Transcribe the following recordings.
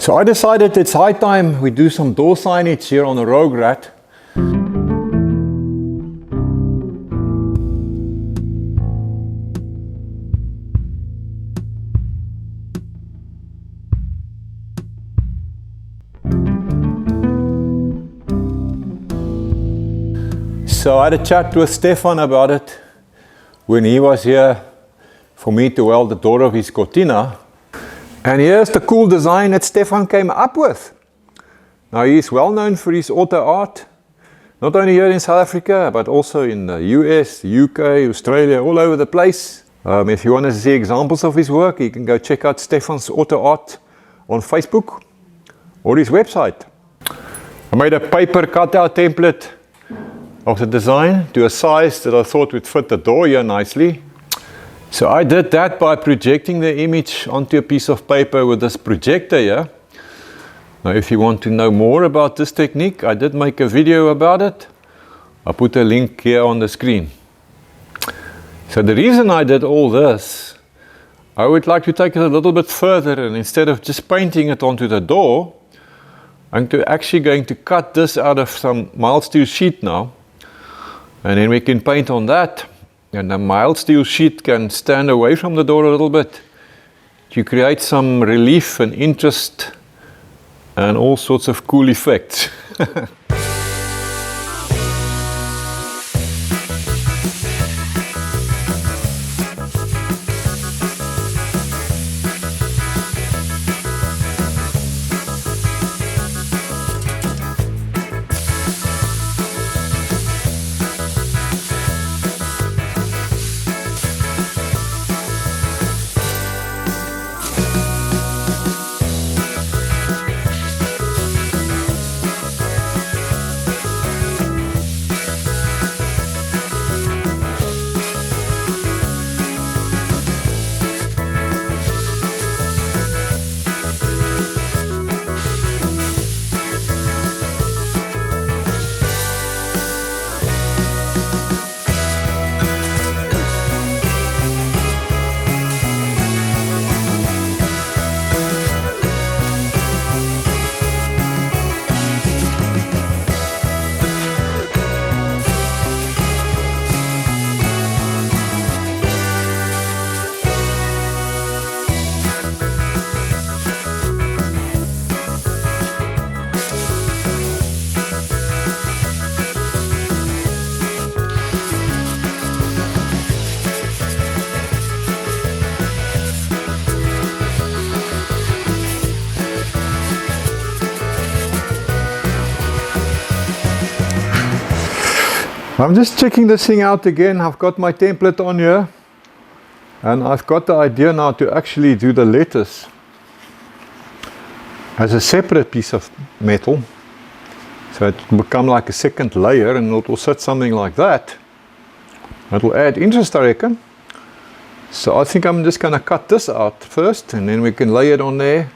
So I decided it's high time we do some door signage here on the Rogue Rat. So I had a chat with Stefan about it when he was here for me to weld the door of his cortina. And here's the cool design that Stefan came up with. Now he's well known for his auto art, not only here in South Africa, but also in the US, the UK, Australia, all over the place. If you want to see examples of his work, you can go check out Stefan's auto art on Facebook or his website. I made a paper cutout template of the design to a size that I thought would fit the door here nicely. So I did that by projecting the image onto a piece of paper with this projector here. Now if you want to know more about this technique, I did make a video about it. I'll put a link here on the screen. So the reason I did all this, I would like to take it a little bit further, and instead of just painting it onto the door, I'm actually going to cut this out of some mild steel sheet now, and then we can paint on that. And the mild steel sheet can stand away from the door a little bit to create some relief and interest and all sorts of cool effects. I'm just checking this thing out again. I've got my template on here, and I've got the idea now to actually do the letters as a separate piece of metal, so it will become like a second layer, and it will sit something like that. It will add interest, I reckon. So I think I'm just going to cut this out first, and then we can lay it on there,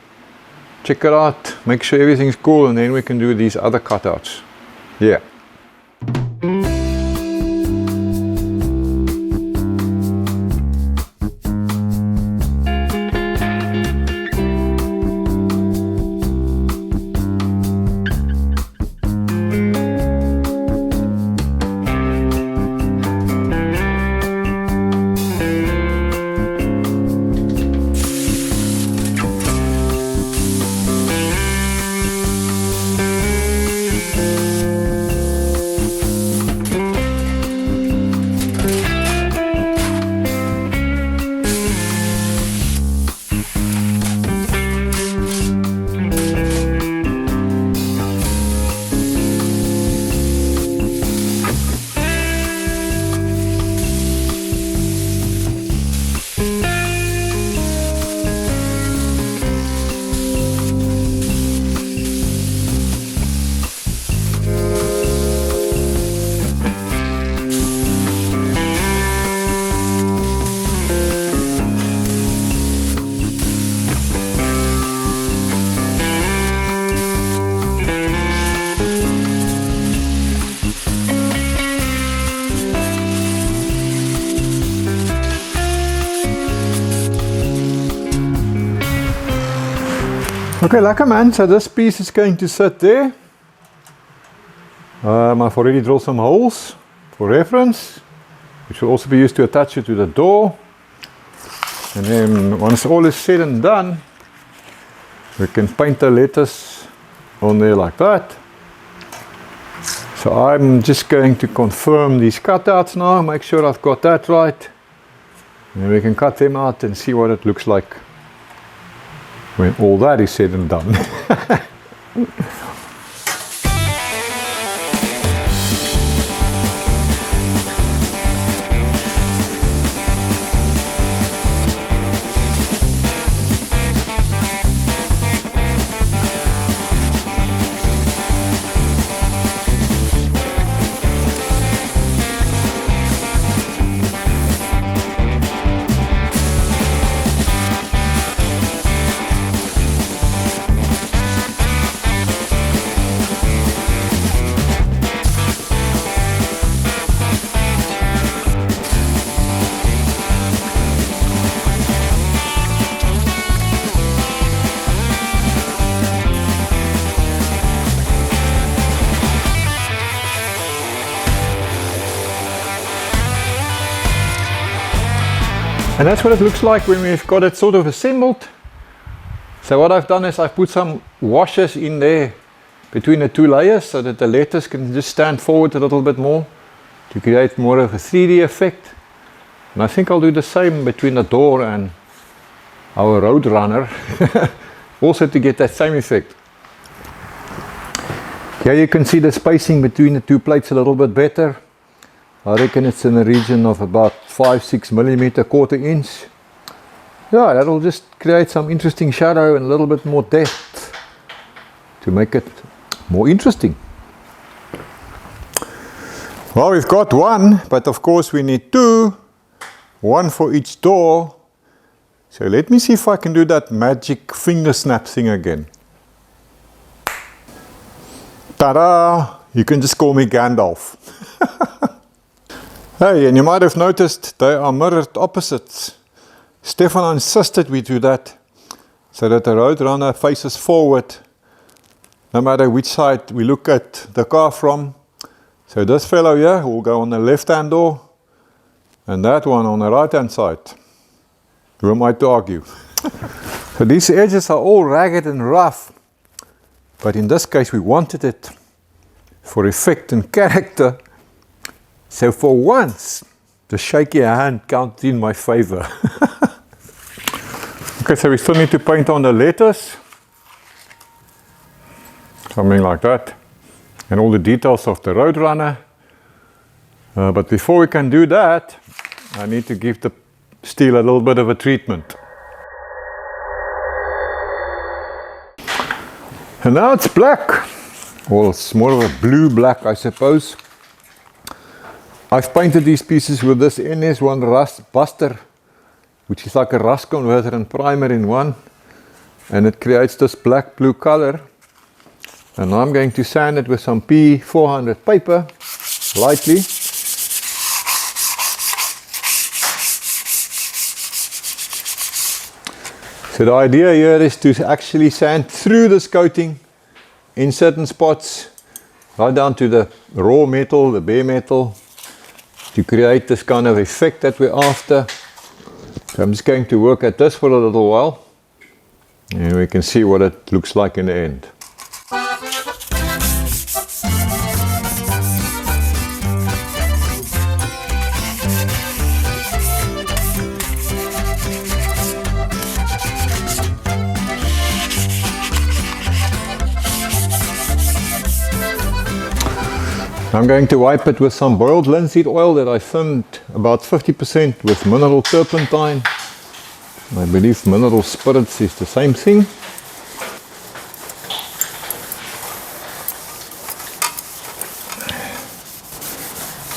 check it out, make sure everything's cool, and then we can do these other cutouts. Yeah. Okay, lekker man, so this piece is going to sit there. I've already drilled some holes for reference, which will also be used to attach it to the door. And then once all is said and done, we can paint the letters on there like that. So I'm just going to confirm these cutouts now, make sure I've got that right. And we can cut them out and see what it looks like when all that is said and done. And that's what it looks like when we've got it sort of assembled. So what I've done is I've put some washers in there between the two layers so that the letters can just stand forward a little bit more to create more of a 3D effect. And I think I'll do the same between the door and our road runner, also to get that same effect. Here you can see the spacing between the two plates a little bit better. I reckon it's in the region of about 5-6 millimeter, quarter inch. Yeah, that'll just create some interesting shadow and a little bit more depth to make it more interesting. Well, we've got one, but of course we need two, one for each door. So let me see if I can do that magic finger snap thing again. Ta-da! You can just call me Gandalf. Hey, and you might have noticed they are mirrored opposites. Stefan insisted we do that so that the road runner faces forward no matter which side we look at the car from. So this fellow here will go on the left hand door and that one on the right hand side. Who am I to argue? So these edges are all ragged and rough, but in this case we wanted it for effect and character. So for once, the shaky hand counted in my favor. Okay, so we still need to paint on the letters. Something like that. And all the details of the road runner. But before we can do that, I need to give the steel a little bit of a treatment. And now it's black. Well, it's more of a blue black, I suppose. I've painted these pieces with this NS1 Rust Buster, which is like a rust converter and primer in one, and it creates this black blue color. And I'm going to sand it with some P400 paper lightly. So the idea here is to actually sand through this coating in certain spots, right down to the raw metal, the bare metal, to create this kind of effect that we're after. So I'm just going to work at this for a little while and we can see what it looks like in the end. I'm going to wipe it with some boiled linseed oil that I thinned about 50% with mineral turpentine. I believe mineral spirits is the same thing.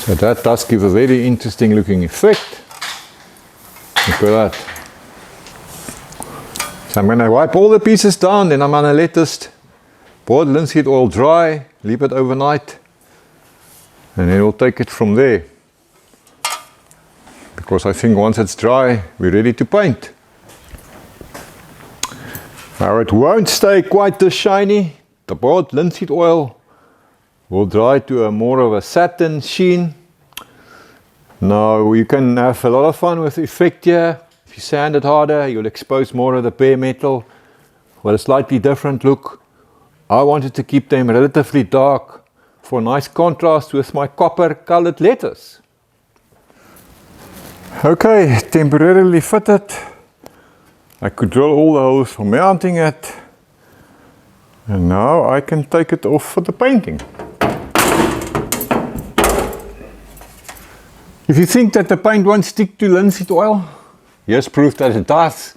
So that does give a very interesting looking effect. Look at that. So I'm going to wipe all the pieces down, then I'm going to let this boiled linseed oil dry, leave it overnight. And then we'll take it from there, because I think once it's dry, we're ready to paint. Now it won't stay quite this shiny. The boiled linseed oil will dry to a more of a satin sheen. Now you can have a lot of fun with the effect here. If you sand it harder, you'll expose more of the bare metal with a slightly different look. I wanted to keep them relatively dark for nice contrast with my copper colored letters. Okay, temporarily fitted. I could drill all the holes for mounting it. And now I can take it off for the painting. If you think that the paint won't stick to linseed oil, here's proof that it does.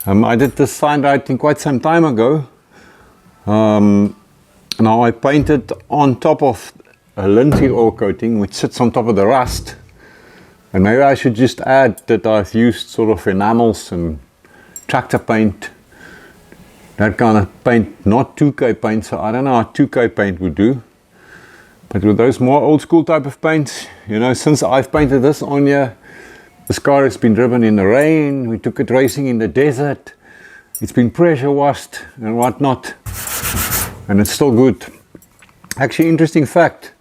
I did this sign writing quite some time ago. Now I painted on top of a linseed oil coating which sits on top of the rust. And maybe I should just add that I've used sort of enamels and tractor paint, that kind of paint, not 2K paint, so I don't know how 2K paint would do. But with those more old school type of paints, you know, since I've painted this on here, this car has been driven in the rain, we took it racing in the desert, it's been pressure washed and whatnot, and it's still good. Actually, interesting fact,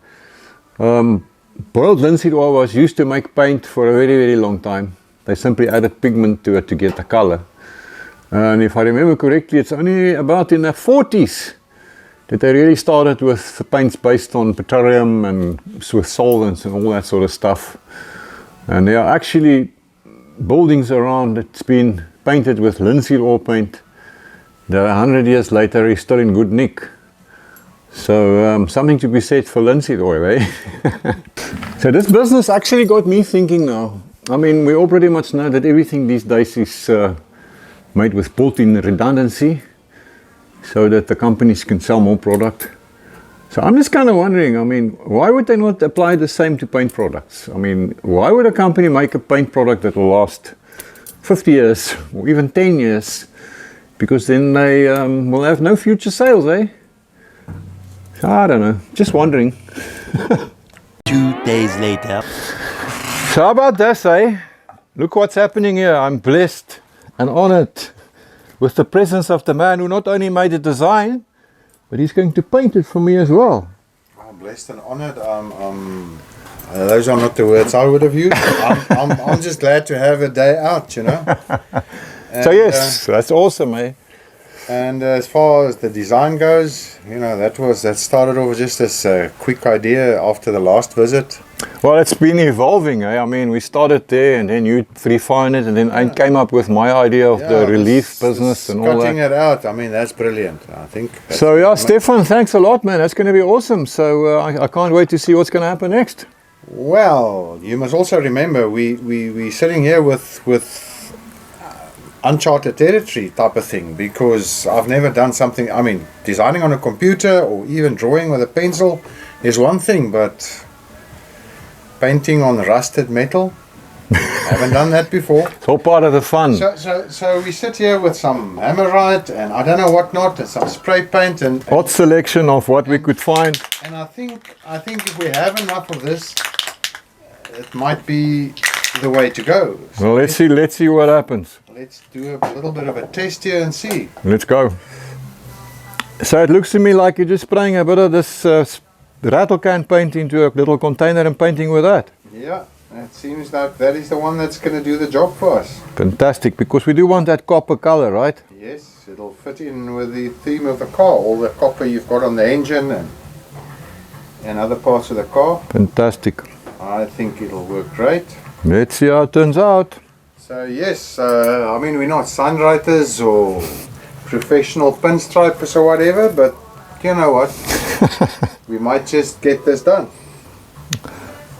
boiled linseed oil was used to make paint for a very long time. They simply added pigment to it to get the color. And if I remember correctly, it's only about in the 40s that they really started with paints based on petroleum and with solvents and all that sort of stuff. And there are actually buildings around that's been painted with linseed oil paint that 100 years later is still in good nick. So something to be said for linseed oil, eh? So this business actually got me thinking now. I mean, we all pretty much know that everything these days is made with built-in redundancy so that the companies can sell more product. So I'm just kind of wondering, I mean, why would they not apply the same to paint products? I mean, why would a company make a paint product that will last 50 years or even 10 years? Because then they will have no future sales, eh? So I don't know, just wondering. 2 days later. So how about this, eh? Look what's happening here. I'm blessed and honored with the presence of the man who not only made the design, but he's going to paint it for me as well. I'm blessed and honored. Those are not the words I would have used. I'm just glad to have a day out, you know. And, so yes, that's awesome, eh? And as far as the design goes, you know, that started off just as a quick idea after the last visit. Well, it's been evolving, eh? I mean, we started there and then you refined it and then I came up with my idea of the relief business and all that. Cutting it out, I mean, that's brilliant, I think. So yeah, Stefan, thanks a lot, man. That's going to be awesome. So I can't wait to see what's going to happen next. Well, you must also remember, we're sitting here with uncharted territory type of thing, because I've never done something, I mean, designing on a computer or even drawing with a pencil is one thing, but painting on rusted metal, I haven't done that before. It's all part of the fun. So we sit here with some hammerite and I don't know what not, and some spray paint and hot selection of what we could find. And I think if we have enough of this, it might be the way to go. So well, let's see what happens. Let's do a little bit of a test here and see. Let's go. So it looks to me like you're just spraying a bit of this rattle can paint into a little container and painting with that. Yeah, it seems that is the one that's going to do the job for us. Fantastic, because we do want that copper color, right? Yes, it'll fit in with the theme of the car. All the copper you've got on the engine and other parts of the car. Fantastic. I think it'll work great. Let's see how it turns out. So yes, I mean, we're not sunwriters or professional pinstripers or whatever, but you know what, we might just get this done.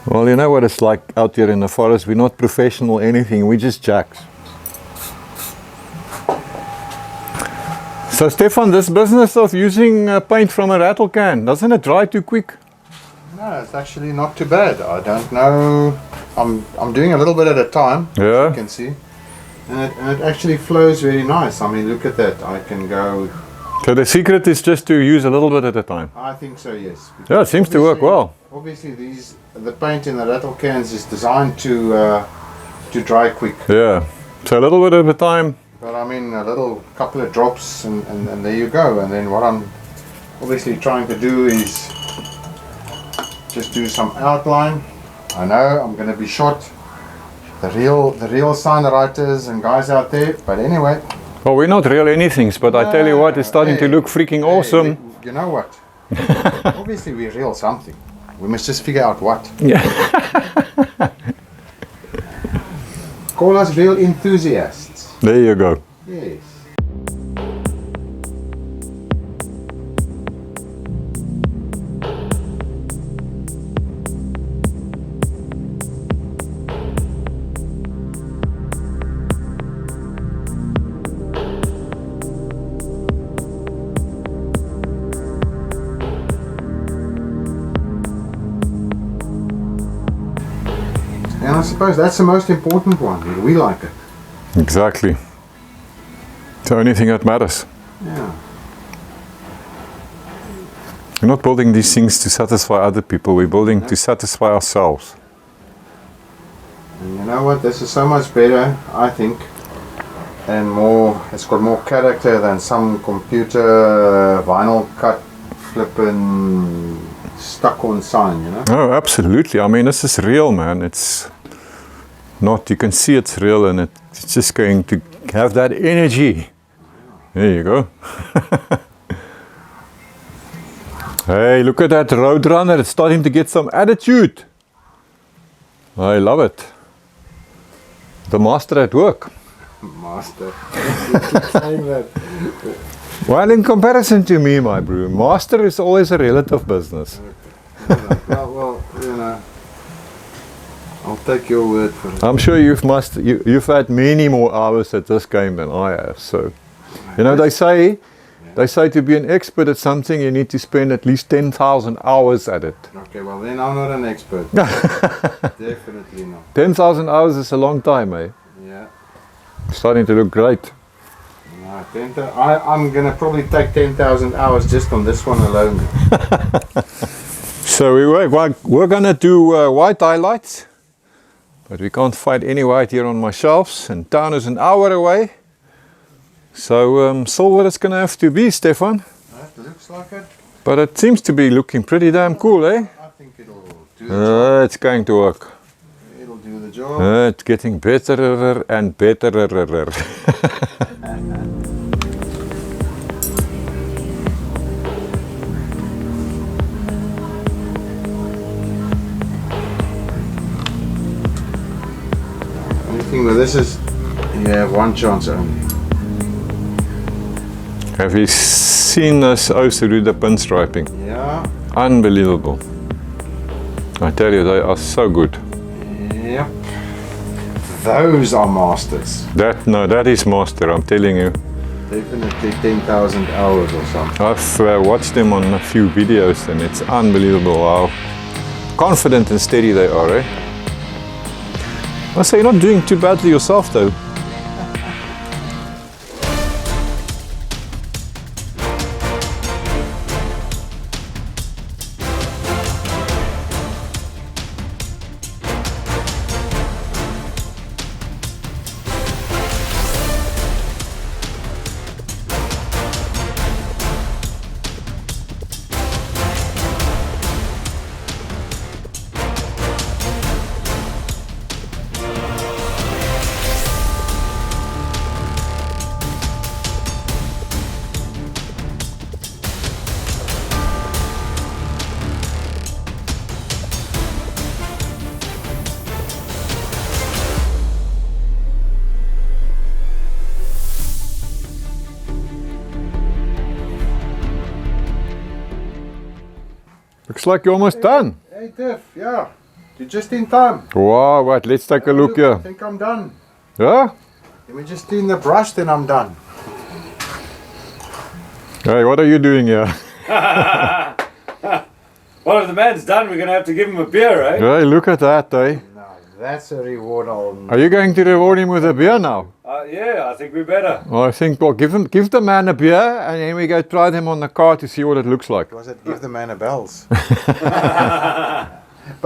Well, you know what it's like out here in the forest. We're not professional anything, we're just jacks. So Stefan, this business of using paint from a rattle can, doesn't it dry too quick? No, it's actually not too bad. I don't know. I'm doing a little bit at a time, yeah. As you can see. And it actually flows very nice. I mean, look at that. I can go... So the secret is just to use a little bit at a time? I think so, yes. Yeah, it seems to work well. Obviously, the paint in the rattle cans is designed to dry quick. Yeah, so a little bit at a time, But I mean, a little couple of drops and there you go. And then what I'm obviously trying to do is just do some outline. I know I'm going to be short. The real sign writers and guys out there. But anyway. Well, we're not real anythings, but I tell you what, it's starting to look freaking awesome. You know what? Obviously we're real something. We must just figure out what. Yeah. Call us real enthusiasts. There you go. Yes. And I suppose that's the most important one. We like it. Exactly. It's the only thing that matters. Yeah. We're not building these things to satisfy other people, we're building to satisfy ourselves. And you know what? This is so much better, I think, and more. It's got more character than some computer vinyl cut, flipping, stuck-on sign. You know. Oh, absolutely. I mean, this is real, man. It's not, you can see it's real, and it's just going to have that energy. There you go. Hey, look at that Roadrunner. It's starting to get some attitude. I love it. The master at work. Master. Saying that. Well, in comparison to me, my bro, master is always a relative business. Well, you know, I'll take your word for it. I'm sure you've had many more hours at this game than I have. So, you know, they say to be an expert at something, you need to spend at least 10,000 hours at it. Okay, well then I'm not an expert. Definitely not. 10,000 hours is a long time, eh? Yeah. Starting to look great. No, I'm gonna probably take 10,000 hours just on this one alone. So we're gonna do white highlights, but we can't find any white here on my shelves, and town is an hour away. So silver is gonna have to be, Stefan. That looks like it. But it seems to be looking pretty damn cool, eh? I think it'll do the job. It's going to work. It'll do the job. It's getting better and better. Anything with this is you have one chance only. Have you seen us also do the pinstriping? Yeah. Unbelievable. I tell you, they are so good. Yep. Those are masters. That is master, I'm telling you. Definitely 10,000 hours or something. I've watched them on a few videos and it's unbelievable how confident and steady they are, eh? I say you're not doing too badly yourself though. Looks like you're almost done. Hey Tiff, yeah. You're just in time. Wow, right, let's take a look I here. think I'm done. Yeah? Let me just clean the brush, then I'm done. Hey, what are you doing here? Well, if the man's done, we're going to have to give him a beer, right? Hey, look at that, eh? No, that's a reward I'll... Are you going to reward him with a beer now? Yeah, I think we better. Well, I think, well, give the man a beer and then we go try them on the car to see what it looks like. Was it give the man a bells? But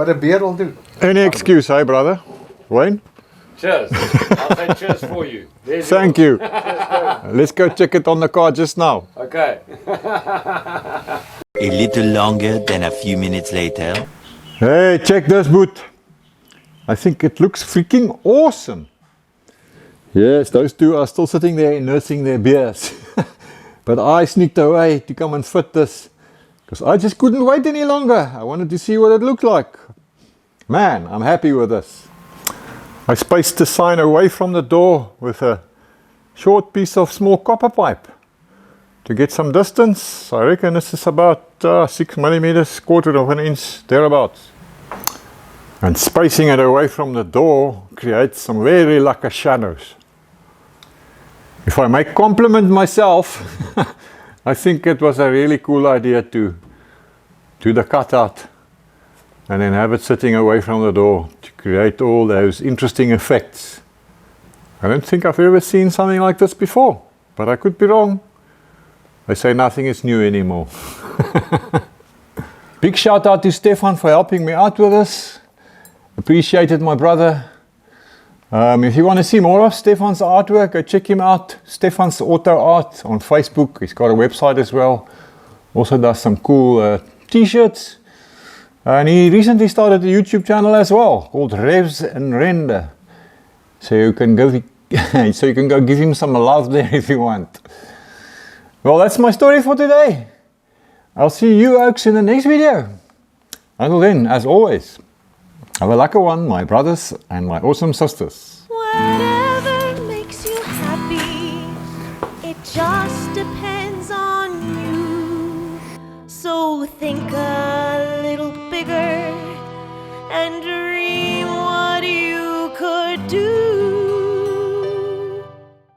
a beer will do. Any excuse, hey brother? Wayne? Cheers. I'll say cheers for you. There's Thank yours. you. Let's go check it on the car just now. Okay. A little longer than a few minutes later. Hey, check this boot. I think it looks freaking awesome. Yes, those two are still sitting there nursing their beers. But I sneaked away to come and fit this because I just couldn't wait any longer. I wanted to see what it looked like. Man, I'm happy with this. I spaced the sign away from the door with a short piece of small copper pipe to get some distance. I reckon this is about 6 millimeters, quarter of an inch, thereabouts. And spacing it away from the door creates some very lucky shadows. If I may compliment myself, I think it was a really cool idea to do the cutout and then have it sitting away from the door to create all those interesting effects. I don't think I've ever seen something like this before, but I could be wrong. They say nothing is new anymore. Big shout out to Stefan for helping me out with this. Appreciated my brother. If you want to see more of Stefan's artwork, go check him out. Stefan's Auto Art on Facebook. He's got a website as well. Also does some cool t-shirts. And he recently started a YouTube channel as well called Revs and Render. So you can go give him some love there if you want. Well, that's my story for today. I'll see you oaks in the next video. Until then, as always, have a lucky one, my brothers and my awesome sisters. Whatever makes you happy, it just depends on you. So think a little bigger and